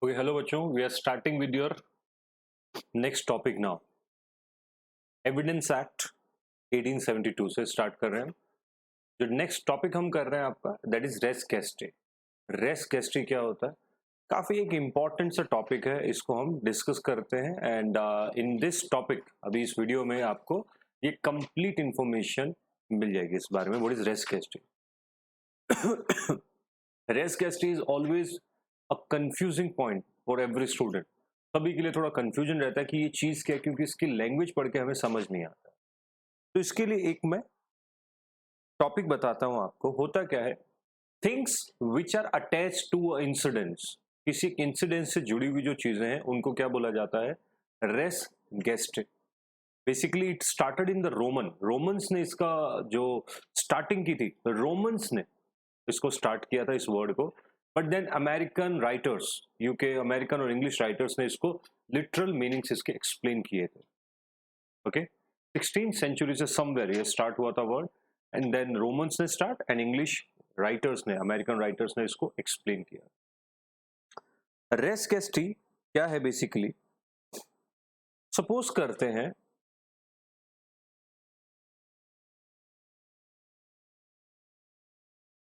Okay hello बच्चों, we are starting with your next topic now. Evidence act 1872 से start कर रहे हैं। जो नेक्स्ट टॉपिक हम कर रहे हैं आपका that is res gestae. Res गेस्टे क्या होता है? काफी एक इम्पॉर्टेंट सा टॉपिक है, इसको हम डिस्कस करते हैं। एंड इन दिस टॉपिक अभी इस वीडियो में आपको ये कंप्लीट इंफॉर्मेशन मिल जाएगी इस बारे में। What is res gestae? Res gestae is always a confusing point for every student. सभी के लिए थोड़ा कंफ्यूजन रहता है कि ये चीज क्या है, क्योंकि इसकी लैंग्वेज पढ़ के हमें समझ नहीं आता। तो इसके लिए एक मैं टॉपिक बताता हूं आपको। होता क्या है, things which are attach to incidents. किसी इंसिडेंट से जुड़ी हुई जो चीजें हैं उनको क्या बोला जाता है? Res gestae. Basically it started in the Romans ने इसका जो स्टार्टिंग की थी, रोमन्स ने इसको स्टार्ट किया था इस वर्ड को। But then American writers, UK American और इंग्लिश राइटर्स ने इसको लिटरल मीनिंग्स इसके एक्सप्लेन किए थे। ओके, 16th सेंचुरी से समवेयर ये स्टार्ट हुआ था वर्ड, एंड देन रोमन्स ने स्टार्ट एंड इंग्लिश राइटर्स ने, अमेरिकन राइटर्स ने इसको एक्सप्लेन किया। रेस गेस्टी क्या है? बेसिकली सपोज करते हैं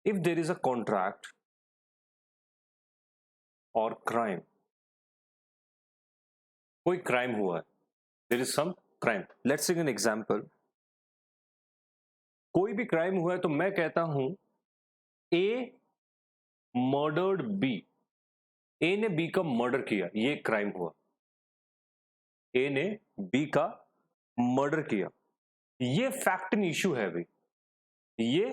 if there is a contract or crime, कोई क्राइम हुआ है, there is some crime, let's take an example। कोई भी क्राइम हुआ है तो मैं कहता हूं ए मर्डर्ड बी, ए ने बी का मर्डर किया, ये क्राइम हुआ। ए ने बी का मर्डर किया, ये फैक्ट इन इशू है भाई, ये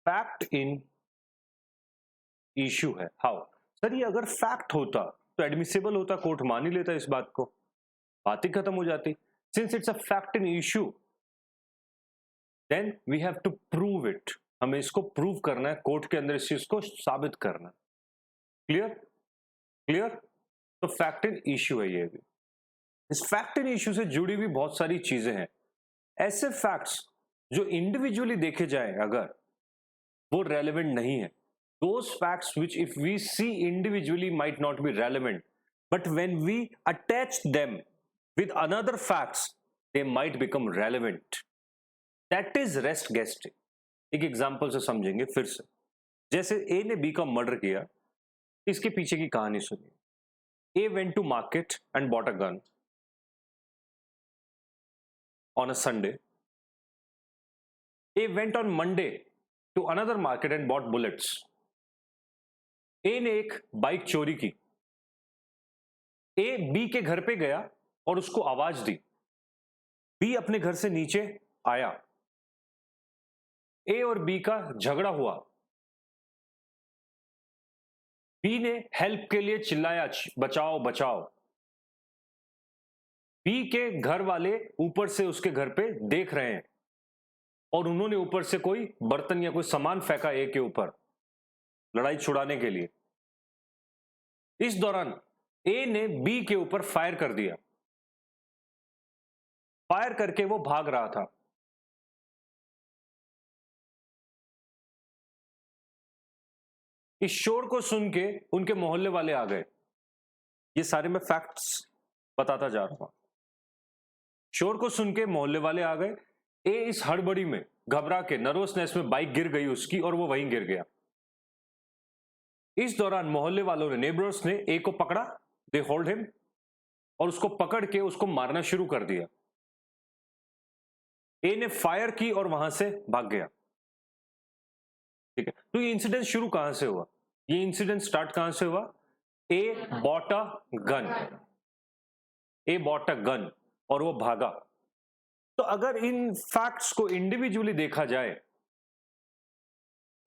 फैक्ट इन इशू है। How sir? ये अगर फैक्ट होता तो एडमिसिबल होता, कोर्ट मान ही लेता इस बात को, बात ही खत्म हो जाती। Since it's a fact in issue then we have to prove it. हमें इसको प्रूव करना है कोर्ट के अंदर, इस चीज को साबित करना। क्लियर? क्लियर? तो फैक्ट इन इशू है ये भी। इस फैक्ट इन इशू से जुड़ी हुई बहुत सारी चीजें हैं। ऐसे फैक्ट्स जो इंडिविजुअली देखे जाए अगर वो रेलेवेंट नहीं है, those facts which if we see individually might not be relevant, but when we attach them with another facts they might become relevant, that is rest guessing। एक एग्जांपल से समझेंगे फिर से। जैसे ए ने बी का मर्डर किया, इसके पीछे की कहानी सुनिए। A went to market and bought a gun on a Sunday. A went on Monday to another market and bought bullets. ए ने एक बाइक चोरी की। ए बी के घर पे गया और उसको आवाज दी। बी अपने घर से नीचे आया, ए और बी का झगड़ा हुआ। बी ने हेल्प के लिए चिल्लाया, बचाओ बचाओ। बी के घर वाले ऊपर से उसके घर पे देख रहे हैं और उन्होंने ऊपर से कोई बर्तन या कोई सामान फेंका ए के ऊपर लड़ाई छुड़ाने के लिए। इस दौरान ए ने बी के ऊपर फायर कर दिया। फायर करके वो भाग रहा था। इस शोर को सुन के उनके मोहल्ले वाले आ गए। ये सारे मैं फैक्ट्स बताता जा रहा हूं। शोर को सुन के मोहल्ले वाले आ गए। ए इस हड़बड़ी में घबरा के, नर्वसनेस में बाइक गिर गई उसकी और वो वहीं गिर गया। इस दौरान मोहल्ले वालों ने, नेबर्स ने ए को पकड़ा, दे होल्ड हिम, और उसको पकड़ के उसको मारना शुरू कर दिया। ए ने फायर की और वहां से भाग गया। ठीक है, तो ये इंसिडेंट शुरू कहां से हुआ? ये इंसिडेंट स्टार्ट कहां से हुआ? A bought a gun, A bought a gun और वो भागा। तो अगर इन फैक्ट्स को इंडिविजुअली देखा जाए,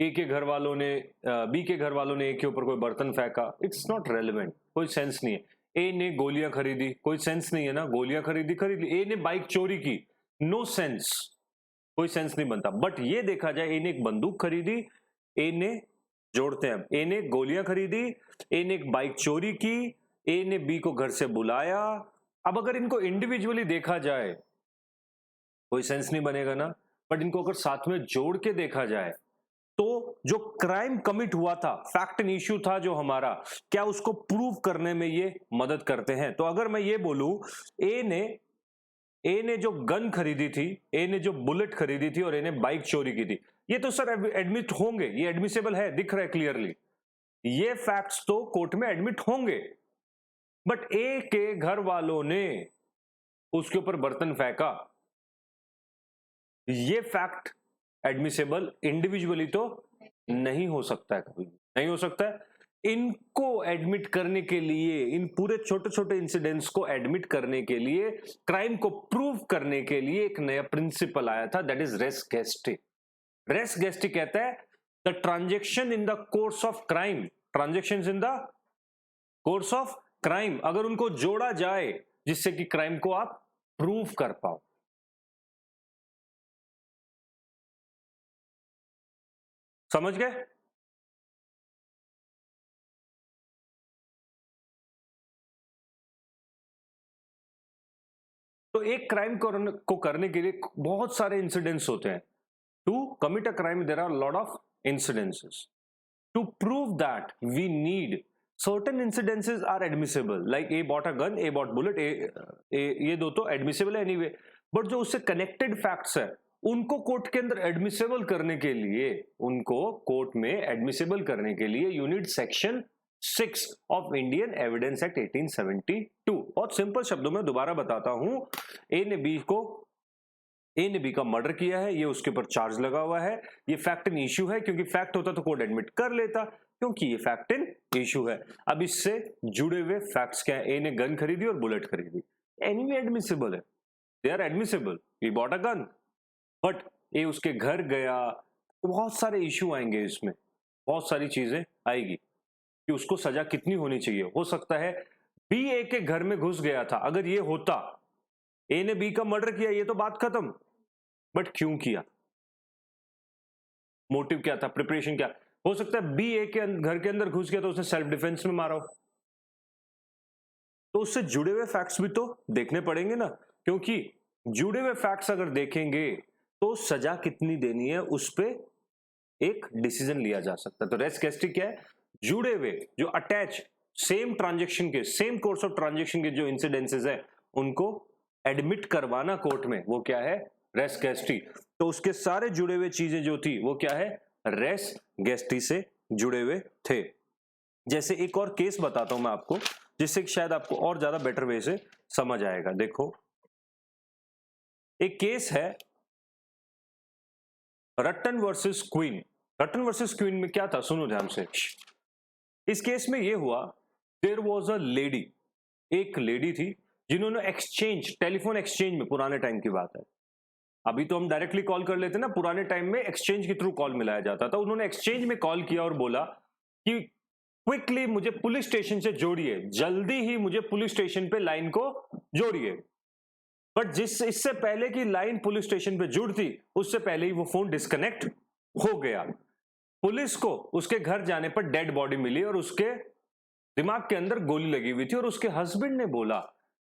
ए के घर वालों ने, बी के घर वालों ने ए के ऊपर कोई बर्तन फेंका, इट्स नॉट रेलेवेंट, कोई सेंस नहीं है। ए ने गोलियां खरीदी, कोई सेंस नहीं है ना, गोलियां खरीदी खरीद ली। ए ने बाइक चोरी की, नो सेंस, कोई सेंस नहीं बनता। बट ये देखा जाए, ए ने एक बंदूक खरीदी, ए ने, जोड़ते हैं, ए ने गोलियां खरीदी, ए ने एक बाइक चोरी की, ए ने बी को घर से बुलाया। अब अगर इनको इंडिविजुअली देखा जाए कोई सेंस नहीं बनेगा ना, बट इनको अगर साथ में जोड़ के देखा जाए तो जो क्राइम कमिट हुआ था, फैक्ट एंड इश्यू था जो हमारा, क्या उसको प्रूव करने में ये मदद करते हैं। तो अगर मैं ये बोलूं ए ने जो गन खरीदी थी, ए ने जो बुलेट खरीदी थी और ए ने बाइक चोरी की थी, ये तो सर एडमिट होंगे, ये एडमिसेबल है, दिख रहा है क्लियरली, ये फैक्ट्स तो कोर्ट में एडमिट होंगे। बट ए के घर वालों ने उसके ऊपर बर्तन फेंका, ये फैक्ट एडमिसेबल इंडिविजुअली तो नहीं हो सकता है, कभी नहीं हो सकता है। इनको एडमिट करने के लिए, इन पूरे छोटे छोटे इंसिडेंट्स को एडमिट करने के लिए, क्राइम को प्रूव करने के लिए एक नया प्रिंसिपल आया था, दैट इज रेस गेस्टी। रेस गेस्टी कहता है the transaction in the course of crime, transactions in the course of crime, अगर उनको जोड़ा जाए जिससे कि क्राइम को आप प्रूव कर पाओ। समझ गए? तो एक क्राइम को करने के लिए बहुत सारे इंसिडेंट्स होते हैं। To commit a crime there are lot of incidences. To prove that we need certain incidences are admissible, like A bought a gun, A bought bullet, ये दो तो admissible है anyway, but जो उससे connected facts है उनको court के अंदर admissible करने के लिए, उनको कोर्ट में admissible करने के लिए you need section 6 of Indian Evidence Act 1872। बहुत सिंपल शब्दों में दोबारा बताता हूं, ए ने बी का मर्डर किया है, ये उसके ऊपर चार्ज लगा हुआ है, ये फैक्ट एंड इश्यू है, क्योंकि फैक्ट होता तो कोर्ट एडमिट कर लेता, क्योंकि ये फैक्ट एंड इश्यू है। अब इससे जुड़े हुए फैक्ट्स क्या है, ए ने गन खरीदी और बुलेट खरीदी, एनीवे एडमिसिबल है, they are admissible, he bought a gun. But A उसके घर गया, तो बहुत सारे इश्यू आएंगे इसमें, बहुत सारी चीजें आएगी कि उसको सजा कितनी होनी चाहिए। हो सकता है बी ए के घर में घुस गया था, अगर ये होता, ए ने बी का मर्डर किया, ये तो बात खत्म, बट क्यों किया, मोटिव क्या था, प्रिपरेशन क्या। हो सकता है बी ए के घर के अंदर घुस गया तो उसने सेल्फ डिफेंस में मारा हो, तो उससे जुड़े हुए फैक्ट्स भी तो देखने पड़ेंगे ना, क्योंकि जुड़े हुए फैक्ट्स अगर देखेंगे तो सजा कितनी देनी है उस पर एक डिसीजन लिया जा सकता है। तो रेस गेस्टी क्या है, जुड़े हुए जो अटैच सेम ट्रांजेक्शन के, सेम कोर्स ऑफ ट्रांजेक्शन के जो इंसिडेंसेस है उनको एडमिट करवाना कोर्ट में, वो क्या है, रेस गेस्टी। तो उसके सारे जुड़े हुए चीजें जो थी वो क्या है, रेस गेस्टी से जुड़े हुए थे। जैसे एक और केस बताता हूं मैं आपको, जिससे शायद आपको और ज्यादा बेटर वे से समझ आएगा। देखो एक केस है रट्टन वर्सेस क्वीन। रट्टन वर्सेस क्वीन में क्या था, सुनो ध्यान से। इस केस में ये हुआ, देयर वाज अ लेडी, एक लेडी थी जिन्होंने एक्सचेंज, टेलीफोन एक्सचेंज में, पुराने टाइम की बात है, अभी तो हम डायरेक्टली कॉल कर लेते ना, पुराने टाइम में एक्सचेंज के थ्रू कॉल मिलाया जाता था। उन्होंने एक्सचेंज में कॉल किया और बोला कि क्विकली मुझे पुलिस स्टेशन से जोड़िए, जल्दी ही मुझे पुलिस स्टेशन पे लाइन को जोड़िए। बट इससे पहले कि लाइन पुलिस स्टेशन पे जुड़ती, उससे पहले ही वो फोन डिस्कनेक्ट हो गया। पुलिस को उसके घर जाने पर डेड बॉडी मिली और उसके दिमाग के अंदर गोली लगी हुई थी, और उसके हस्बैंड ने बोला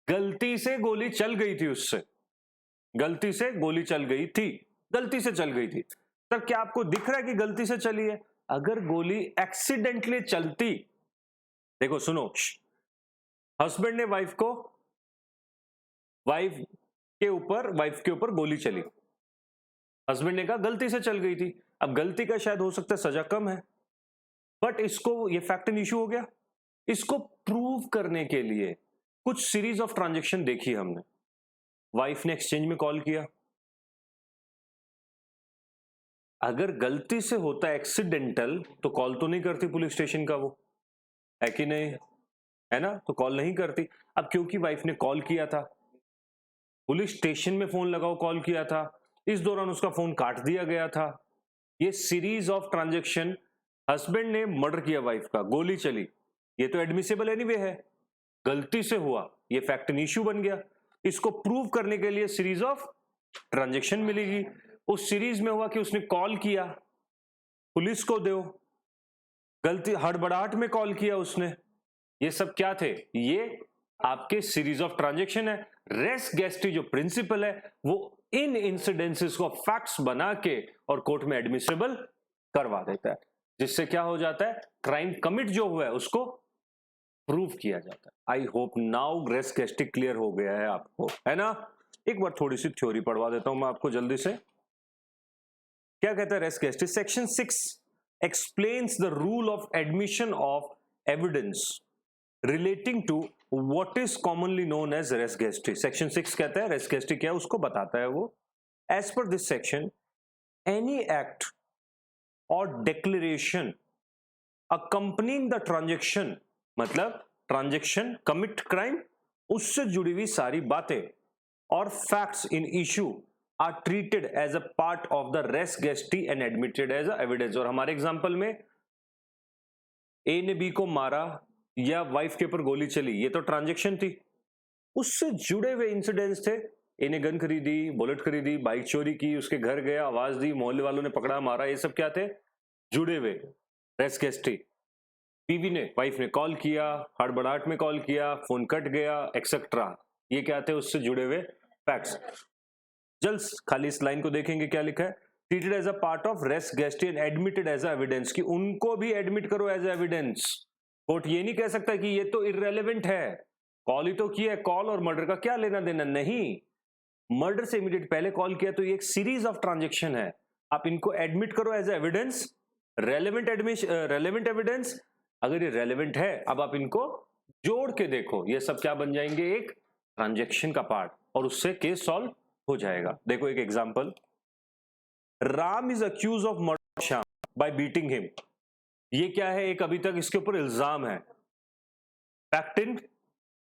गलती से गोली चल गई थी उससे, गलती से गोली चल गई थी, गलती से चल गई थी। तब क्या आपको दिख रहा है कि गलती से चली है? अगर गोली एक्सीडेंटली चलती, देखो सुनो, हस्बैंड ने वाइफ के ऊपर गोली चली, हस्बैंड ने कहा गलती से चल गई थी। अब गलती का शायद हो सकता है सजा कम है, बट इसको ये फैक्ट एंड इश्यू हो गया। इसको प्रूव करने के लिए कुछ सीरीज ऑफ ट्रांजैक्शन देखी हमने। वाइफ ने एक्सचेंज में कॉल किया, अगर गलती से होता एक्सीडेंटल तो कॉल तो नहीं करती पुलिस स्टेशन का, वो है कि नहीं, है ना, तो कॉल नहीं करती। अब क्योंकि वाइफ ने कॉल किया था, पुलिस स्टेशन में फोन लगाओ कॉल किया था, इस दौरान उसका फोन काट दिया गया था, ये सीरीज ऑफ ट्रांजैक्शन, हस्बैंड ने मर्डर किया वाइफ का, गोली चली, ये तो एडमिसिबल एनीवे है, गलती से हुआ, ये फैक्ट एंड इश्यू बन गया। इसको प्रूव करने के लिए सीरीज ऑफ ट्रांजैक्शन मिलेगी। उस सीरीज में हुआ कि उसने कॉल किया, पुलिस को दो, गलती हड़बड़ाहट में कॉल किया उसने, ये सब क्या थे, ये आपके सीरीज ऑफ ट्रांजैक्शन है। रेस गेस्टी जो प्रिंसिपल है वो इन इंसिडेंसेस को फैक्ट्स बना के और कोर्ट में एडमिसिबल करवा देता है, जिससे क्या हो जाता है, क्राइम कमिट जो हुआ है उसको प्रूव किया जाता है। आई होप नाउ रेस गैस्ट्रिक क्लियर हो गया है आपको, है ना। एक बार थोड़ी सी थ्योरी पढ़वा देता हूं मैं आपको जल्दी से। क्या कहता है रेस गैस्ट्रिक? Section 6 explains the rule of admission of evidence relating to what is commonly known as res gestae. Section 6 कहता है रेस गैस्ट्री क्या है उसको बताता है वो। As per this section any act और डिक्लेरेशन अकम्पनिंग द ट्रांजेक्शन, मतलब ट्रांजेक्शन कमिट क्राइम, उससे जुड़ी हुई सारी बातें और facts in issue are treated as a part of the res gestae and admitted as a evidence. और हमारे एग्जांपल में ए ने बी को मारा या वाइफ के ऊपर गोली चली, ये तो ट्रांजैक्शन थी, उससे जुड़े हुए इंसिडेंट्स थे। ए ने गन खरीदी, बुलेट खरीदी, बाइक चोरी की, उसके घर गया, आवाज दी, मोहल्ले वालों ने पकड़ा मारा, ये सब क्या थे, जुड़े हुए रेस गैस्ट्री। बीवी ने, वाइफ ने कॉल किया, हड़बड़ाहट में कॉल किया, फोन कट गया, एक्सेट्रा, ये क्या थे, उससे जुड़े हुए फैक्ट्स। जल्द खाली इस लाइन को देखेंगे क्या लिखा है, treated as a part of res gestae and admitted as a evidence, कि उनको भी एडमिट करो एज एविडेंस। कोर्ट ये नहीं कह सकता कि ये तो इररेलेवेंट है, कॉल ही तो किया है, कॉल और मर्डर का क्या लेना देना, नहीं। मर्डर से इमीडिएट पहले कॉल किया तो ये एक सीरीज ऑफ ट्रांजैक्शन है, आप इनको एडमिट करो एज एविडेंस, रेलेवेंट एविडेंस। अगर ये रेलेवेंट है, अब आप इनको जोड़ के देखो, ये सब क्या बन जाएंगे, एक ट्रांजैक्शन का पार्ट, और उससे केस सॉल्व हो जाएगा। देखो एक example, Ram is accuse of murder Shyam by beating him. ये क्या है, एक अभी तक इसके ऊपर इल्जाम है। Fact in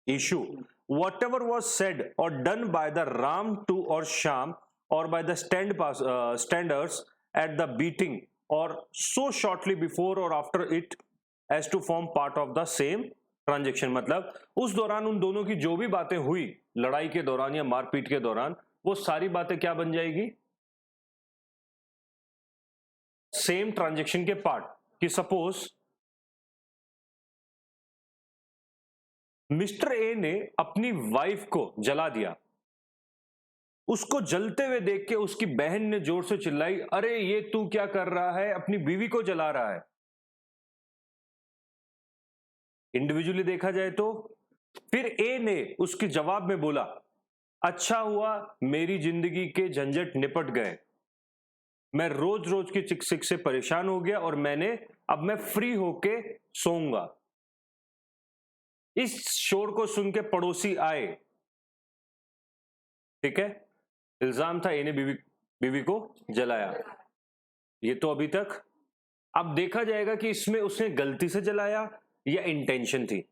issue, whatever was said or done by the Ram to or Sham or by the standers at the beating or so shortly before or after it as to form part of the same transaction। मतलब उस दौरान उन दोनों की जो भी बातें हुई लड़ाई के दौरान या मारपीट के दौरान, वो सारी बातें क्या बन जाएगी, सेम ट्रांजेक्शन के पार्ट। कि सपोज मिस्टर ए ने अपनी वाइफ को जला दिया, उसको जलते हुए देख के उसकी बहन ने जोर से चिल्लाई, अरे ये तू क्या कर रहा है, अपनी बीवी को जला रहा है। इंडिविजुअली देखा जाए तो फिर ए ने उसके जवाब में बोला, अच्छा हुआ मेरी जिंदगी के झंझट निपट गए, मैं रोज रोज की चिक से परेशान हो गया और अब मैं फ्री होके सोऊंगा। इस शोर को सुन के पड़ोसी आए, ठीक है, इल्जाम था ए ने बीवी को जलाया। ये तो अभी तक, अब देखा जाएगा कि इसमें उसने गलती से जलाया या इंटेंशन थी।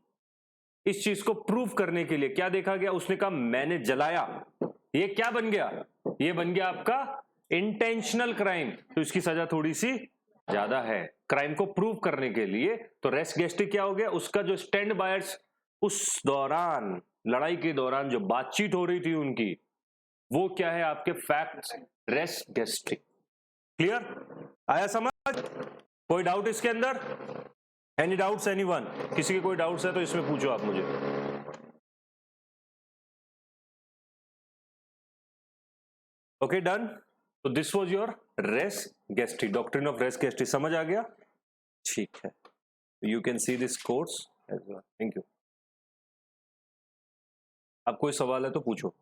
इस चीज को प्रूव करने के लिए क्या देखा गया, उसने कहा मैंने जलाया, ये क्या बन गया, ये बन गया आपका इंटेंशनल क्राइम, तो इसकी सजा थोड़ी सी ज्यादा है। क्राइम को प्रूव करने के लिए तो रेस गैस्ट्री क्या हो गया, उसका जो स्टैंड बायर्स उस दौरान लड़ाई के दौरान जो बातचीत हो रही थी उनकी, वो क्या है आपके फैक्ट्स, रेस गैस्ट्री। क्लियर, आया समझ? कोई डाउट इसके अंदर? Any doubts anyone? किसी के कोई डाउट्स है तो इसमें पूछो आप मुझे। Okay done. तो this was your res gestae, doctrine of res gestae, समझ आ गया? ठीक है, you can see this course as well. Thank you. अब कोई सवाल है तो पूछो।